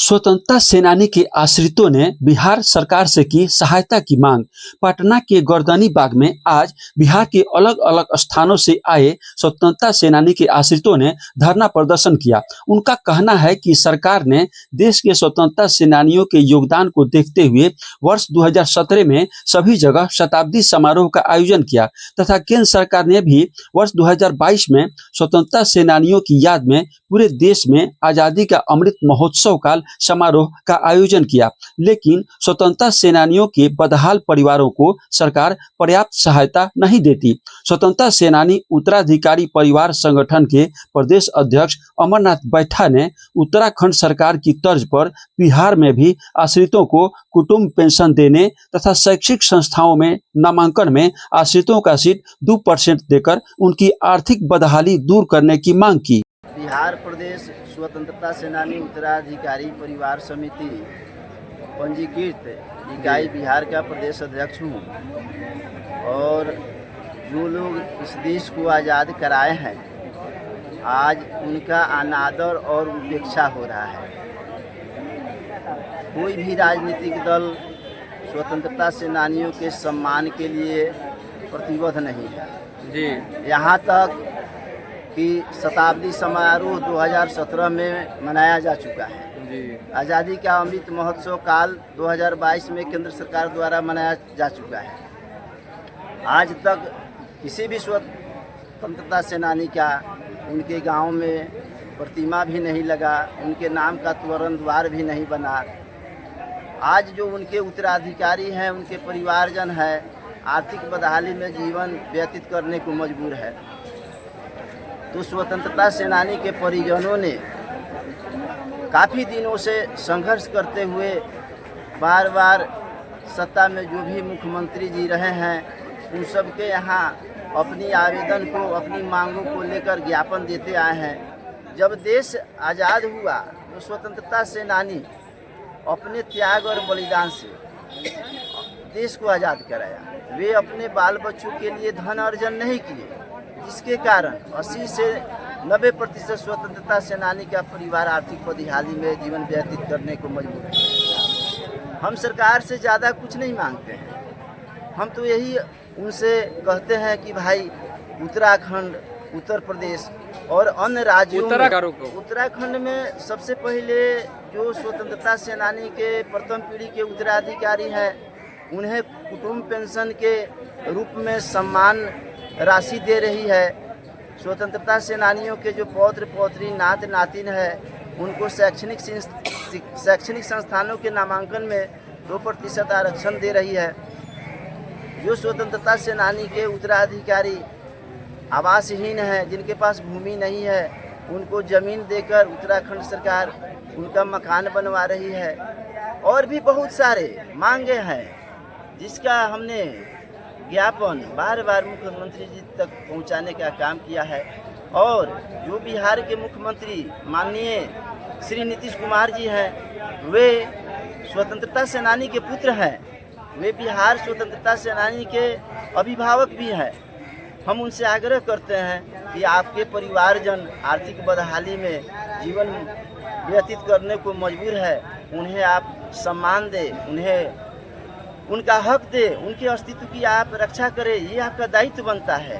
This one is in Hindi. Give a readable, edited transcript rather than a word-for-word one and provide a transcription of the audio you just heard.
स्वतंत्रता सेनानी के आश्रितों ने बिहार सरकार से की सहायता की मांग। पटना के गर्दनी बाग में आज बिहार के अलग अलग स्थानों से आए स्वतंत्रता सेनानी के आश्रितों ने धरना प्रदर्शन किया। उनका कहना है कि सरकार ने देश के स्वतंत्रता सेनानियों के योगदान को देखते हुए वर्ष 2017 में सभी जगह शताब्दी समारोह का आयोजन किया तथा केंद्र सरकार ने भी वर्ष 2022 में स्वतंत्रता सेनानियों की याद में पूरे देश में आजादी का अमृत महोत्सव काल समारोह का आयोजन किया। लेकिन स्वतंत्रता सेनानियों के बदहाल परिवारों को सरकार पर्याप्त सहायता नहीं देती। स्वतंत्रता सेनानी उत्तराधिकारी परिवार संगठन के प्रदेश अध्यक्ष अमरनाथ बैठा ने उत्तराखंड सरकार की तर्ज पर बिहार में भी आश्रितों को कुटुंब पेंशन देने तथा शैक्षिक संस्थाओं में नामांकन में आश्रितों का सीट 2% देकर उनकी आर्थिक बदहाली दूर करने की मांग की। बिहार प्रदेश स्वतंत्रता सेनानी उत्तराधिकारी परिवार समिति पंजीकृत इकाई बिहार का प्रदेश अध्यक्ष हूँ और जो लोग इस देश को आज़ाद कराए हैं आज उनका अनादर और उपेक्षा हो रहा है। कोई भी राजनीतिक दल स्वतंत्रता सेनानियों के सम्मान के लिए प्रतिबद्ध नहीं है जी। यहाँ तक कि शताब्दी समारोह 2017 में मनाया जा चुका है जी। आज़ादी का अमृत महोत्सव काल 2022 में केंद्र सरकार द्वारा मनाया जा चुका है। आज तक किसी भी स्वतंत्रता सेनानी का उनके गांव में प्रतिमा भी नहीं लगा, उनके नाम का त्वरण द्वार भी नहीं बना। आज जो उनके उत्तराधिकारी हैं, उनके परिवारजन हैं, आर्थिक बदहाली में जीवन व्यतीत करने को मजबूर है। तो स्वतंत्रता सेनानी के परिजनों ने काफ़ी दिनों से संघर्ष करते हुए बार बार सत्ता में जो भी मुख्यमंत्री जी रहे हैं उन सब के यहाँ अपनी आवेदन को, अपनी मांगों को लेकर ज्ञापन देते आए हैं। जब देश आज़ाद हुआ तो स्वतंत्रता सेनानी अपने त्याग और बलिदान से देश को आज़ाद कराया। वे अपने बाल बच्चों के लिए धन अर्जन नहीं किए, जिसके कारण 80 से 90% स्वतंत्रता सेनानी का परिवार आर्थिक बदहाली में जीवन व्यतीत करने को मजबूर है। हम सरकार से ज़्यादा कुछ नहीं मांगते हैं। हम तो यही उनसे कहते हैं कि भाई उत्तराखंड, उत्तर प्रदेश और अन्य राज्यों में, उत्तराखंड में सबसे पहले जो स्वतंत्रता सेनानी के प्रथम पीढ़ी के उत्तराधिकारी हैं उन्हें कुटुंब पेंशन के रूप में सम्मान राशि दे रही है। स्वतंत्रता सेनानियों के जो पौत्र पौत्री नात नातिन है उनको शैक्षणिक संस्थानों के नामांकन में 2% आरक्षण दे रही है। जो स्वतंत्रता सेनानी के उत्तराधिकारी आवासहीन हैं, जिनके पास भूमि नहीं है, उनको ज़मीन देकर उत्तराखंड सरकार उनका मकान बनवा रही है। और भी बहुत सारे मांगे हैं जिसका हमने ज्ञापन बार बार मुख्यमंत्री जी तक पहुंचाने का काम किया है। और जो बिहार के मुख्यमंत्री माननीय श्री नीतीश कुमार जी हैं, वे स्वतंत्रता सेनानी के पुत्र हैं, वे बिहार स्वतंत्रता सेनानी के अभिभावक भी हैं। हम उनसे आग्रह करते हैं कि आपके परिवारजन आर्थिक बदहाली में जीवन व्यतीत करने को मजबूर है, उन्हें आप सम्मान दें, उन्हें उनका हक दे, उनके अस्तित्व की आप रक्षा करें, ये आपका दायित्व बनता है।